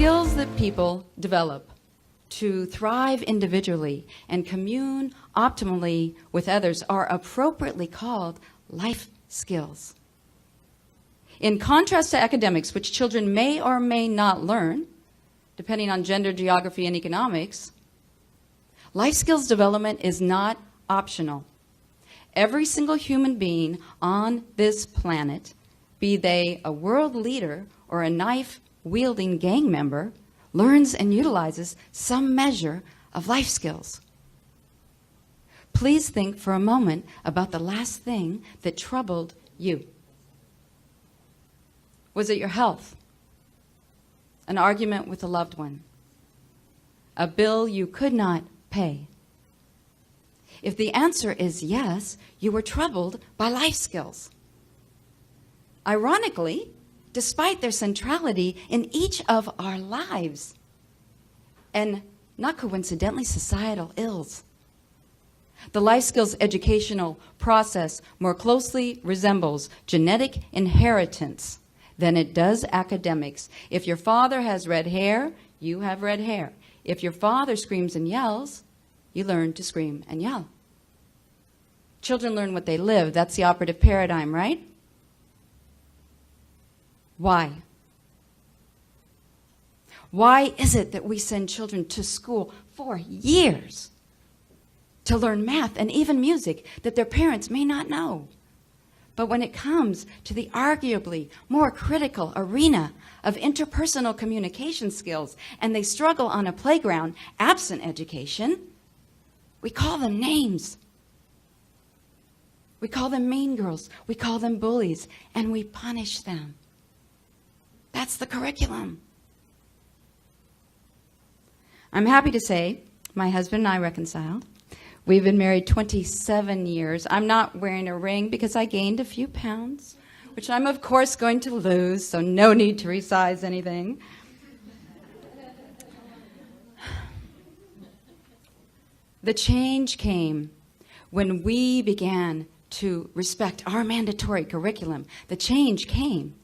skills that people develop to thrive individually and commune optimally with others are appropriately called life skills. In contrast to academics, which children may or may not learn, depending on gender, geography, and economics, life skills development is not optional. Every single human being on this planet, be they a world leader or a knife-wielding gang member, learns and utilizes some measure of life skills. Please think for a moment about the last thing that troubled you. Was it your health? An argument with a loved one? A bill you could not pay? If the answer is yes, you were troubled by life skills. Ironically, despite their centrality in each of our lives, and not coincidentally societal ills, the life skills educational process more closely resembles genetic inheritance than it does academics. If your father has red hair, you have red hair. If your father screams and yells, you learn to scream and yell. Children learn what they live. That's the operative paradigm, right? Why? Why is it that we send children to school for years to learn math and even music that their parents may not know? But when it comes to the arguably more critical arena of interpersonal communication skills, and they struggle on a playground absent education, we call them names. We call them mean girls. We call them bullies, and we punish them. That's the curriculum. I'm happy to say my husband and I reconciled. We've been married 27 years. I'm not wearing a ring because I gained a few pounds, which I'm, of course, going to lose, so no need to resize anything. The change came when we began to respect our mandatory curriculum. The change came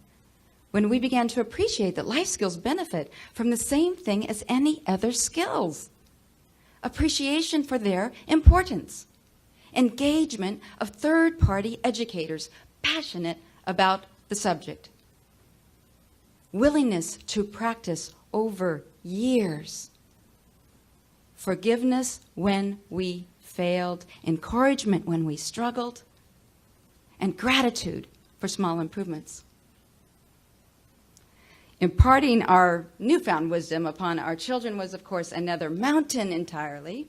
when we began to appreciate that life skills benefit from the same thing as any other skills. Appreciation for their importance. Engagement of third-party educators passionate about the subject. Willingness to practice over years. Forgiveness when we failed. Encouragement when we struggled. And gratitude for small improvements. Imparting our newfound wisdom upon our children was, of course, another mountain entirely.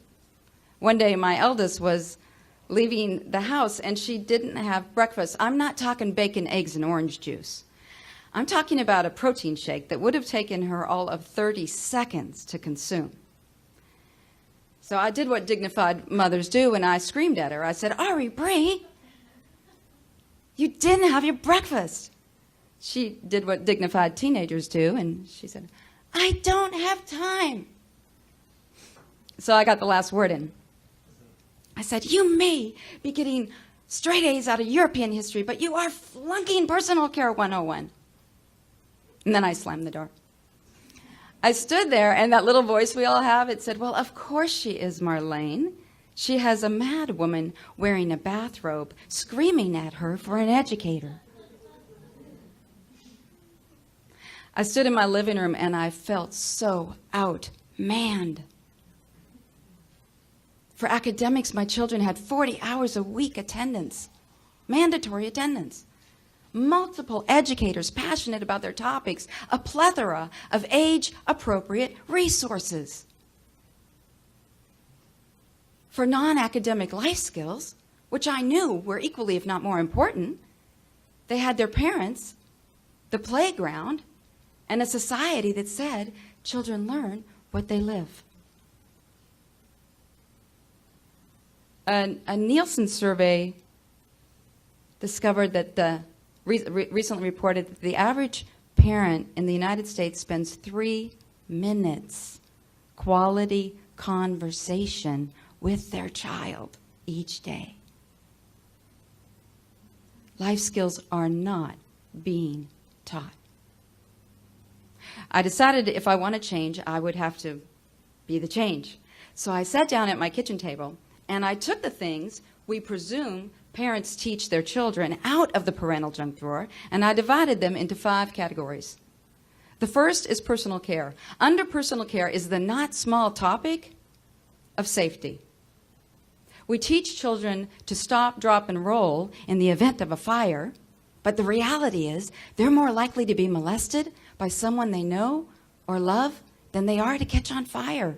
One day, my eldest was leaving the house, and she didn't have breakfast. I'm not talking bacon, eggs, and orange juice. I'm talking about a protein shake that would have taken her all of 30 seconds to consume. So I did what dignified mothers do, and I screamed at her. I said, "Ari, Bree, you didn't have your breakfast." She did what dignified teenagers do, and she said, "I don't have time." So I got the last word in. I said, "You may be getting straight A's out of European history, but you are flunking Personal Care 101. And then I slammed the door. I stood there, and that little voice we all have, it said, "Well, of course she is, Marlaine. She has a mad woman wearing a bathrobe screaming at her for an educator." I stood in my living room and I felt so outmanned. For academics, my children had 40 hours a week attendance, mandatory attendance. Multiple educators passionate about their topics, a plethora of age-appropriate resources. For non-academic life skills, which I knew were equally, if not more important, they had their parents, the playground, and a society that said children learn what they live. A Nielsen survey discovered that recently reported that the average parent in the United States spends 3 minutes quality conversation with their child each day. Life skills are not being taught. I decided if I want to change, I would have to be the change. So I sat down at my kitchen table, and I took the things we presume parents teach their children out of the parental junk drawer, and I divided them into 5 categories. The first is personal care. Under personal care is the not small topic of safety. We teach children to stop, drop, and roll in the event of a fire, but the reality is they're more likely to be molested by someone they know or love than they are to catch on fire.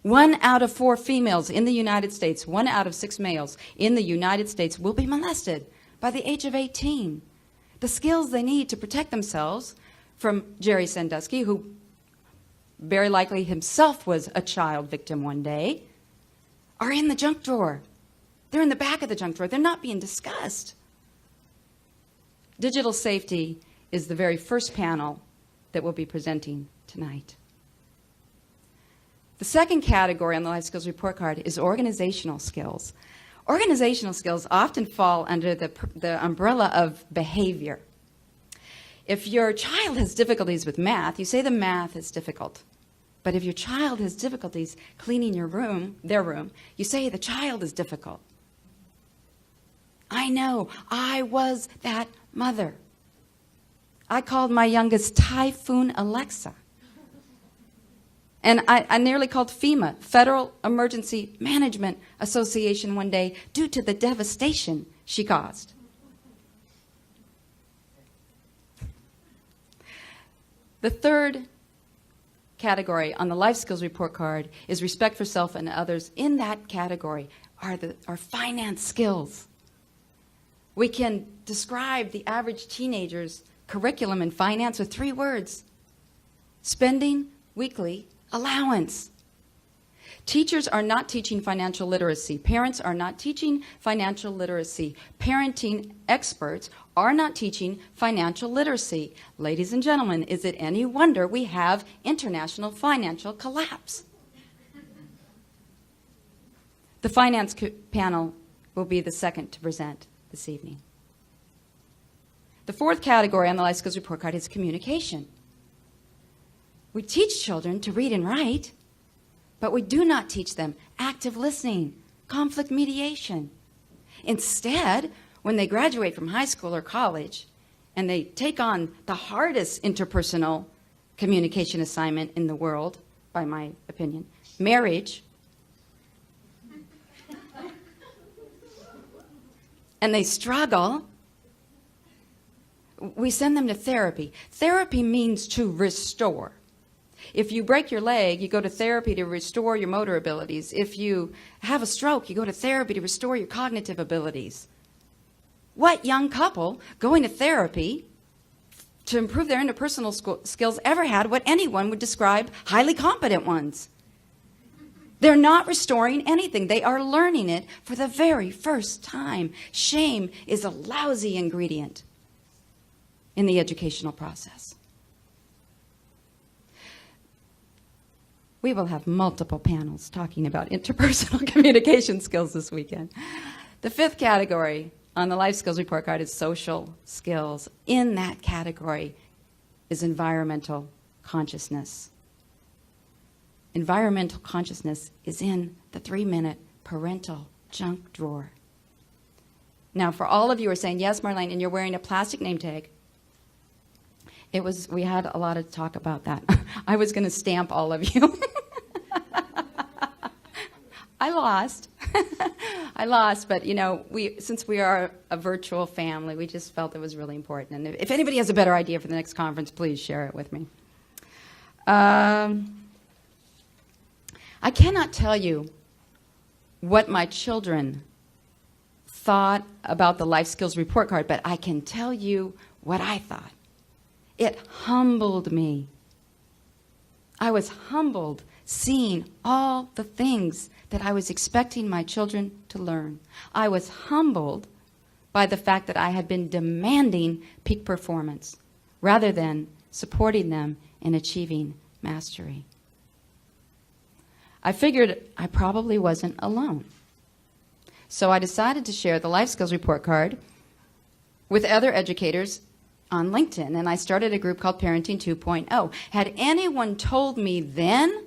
1 out of 4 females in the United States, 1 out of 6 males in the United States will be molested by the age of 18. The skills they need to protect themselves from Jerry Sandusky, who very likely himself was a child victim one day, are in the junk drawer. They're in the back of the junk drawer. They're not being discussed. Digital safety is the very first panel that we'll be presenting tonight. The second category on the Life Skills Report Card is organizational skills. Organizational skills often fall under the umbrella of behavior. If your child has difficulties with math, you say the math is difficult. But if your child has difficulties cleaning your room, their room, you say the child is difficult. I know, I was that mother. I called my youngest Typhoon Alexa. And I nearly called FEMA, Federal Emergency Management Association, one day due to the devastation she caused. The third category on the Life Skills Report Card is respect for self and others. In that category are finance skills. We can describe the average teenager's curriculum in finance with 3 words: spending weekly allowance. Teachers are not teaching financial literacy. Parents are not teaching financial literacy. Parenting experts are not teaching financial literacy. Ladies and gentlemen, is it any wonder we have international financial collapse? The finance panel will be the second to present this evening. The fourth category on the Life Skills Report Card is communication. We teach children to read and write, but we do not teach them active listening, conflict mediation. Instead, when they graduate from high school or college and they take on the hardest interpersonal communication assignment in the world, by my opinion, marriage, and they struggle, we send them to therapy. Therapy means to restore. If you break your leg, you go to therapy to restore your motor abilities. If you have a stroke, you go to therapy to restore your cognitive abilities. What young couple going to therapy to improve their interpersonal skills ever had what anyone would describe highly competent ones? They're not restoring anything. They are learning it for the very first time. Shame is a lousy ingredient in the educational process. We will have multiple panels talking about interpersonal communication skills this weekend. The fifth category on the Life Skills Report Card is social skills. In that category is environmental consciousness. Environmental consciousness is in the 3-minute parental junk drawer. Now, for all of you who are saying, yes, Marlaine, and you're wearing a plastic name tag, we had a lot of talk about that. I was going to stamp all of you. I lost. I lost, but since we are a virtual family, we just felt it was really important. And if anybody has a better idea for the next conference, please share it with me. I cannot tell you what my children thought about the Life Skills Report Card, but I can tell you what I thought. It humbled me. I was humbled seeing all the things that I was expecting my children to learn. I was humbled by the fact that I had been demanding peak performance rather than supporting them in achieving mastery. I figured I probably wasn't alone. So I decided to share the Life Skills Report Card with other educators on LinkedIn, and I started a group called Parenting 2.0. Had anyone told me then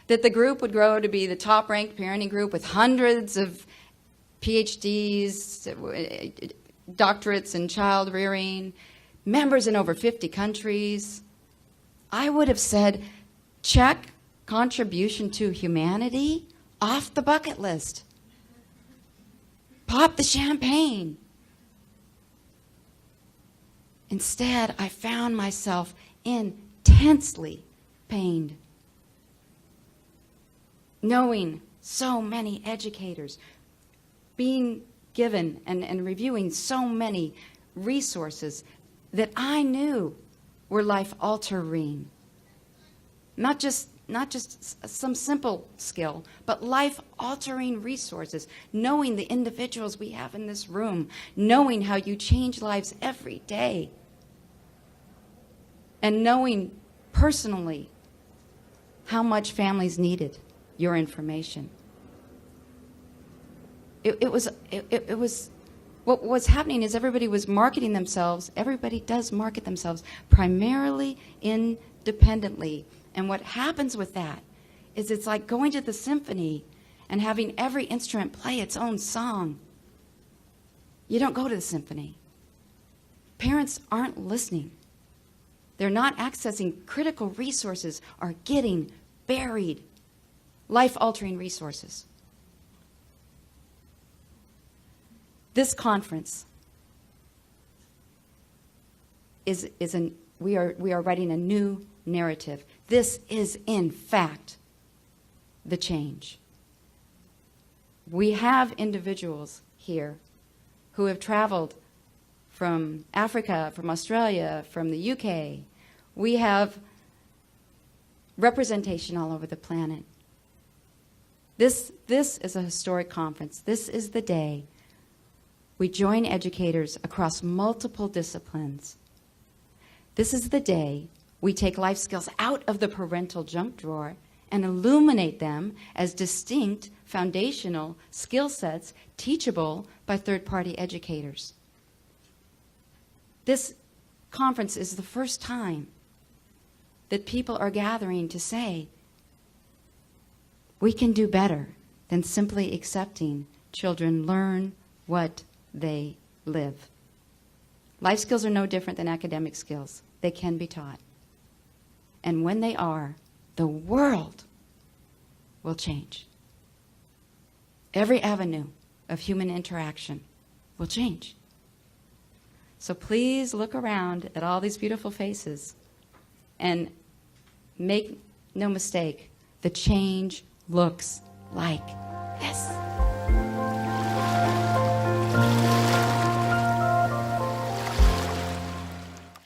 that the group would grow to be the top-ranked parenting group with hundreds of PhDs, doctorates in child rearing, members in over 50 countries, I would have said, check contribution to humanity off the bucket list. Pop the champagne. Instead, I found myself intensely pained, knowing so many educators, being given and reviewing so many resources that I knew were life-altering. Not just some simple skill, but life-altering resources, knowing the individuals we have in this room, knowing how you change lives every day, and knowing personally how much families needed your information. It was what was happening is everybody was marketing themselves. Everybody does market themselves primarily independently. And what happens with that is it's like going to the symphony and having every instrument play its own song. You don't go to the symphony. Parents aren't listening. They're not accessing critical resources, are getting buried, life-altering resources. This conference we are writing a new narrative. This is, in fact, the change. We have individuals here who have traveled from Africa, from Australia, from the UK. We have representation all over the planet. This is a historic conference. This is the day we join educators across multiple disciplines. This is the day we take life skills out of the parental junk drawer and illuminate them as distinct foundational skill sets teachable by third-party educators. This conference is the first time that people are gathering to say, we can do better than simply accepting children learn what they live. Life skills are no different than academic skills. They can be taught. And when they are, the world will change. Every avenue of human interaction will change. So please look around at all these beautiful faces and make no mistake, the change looks like this.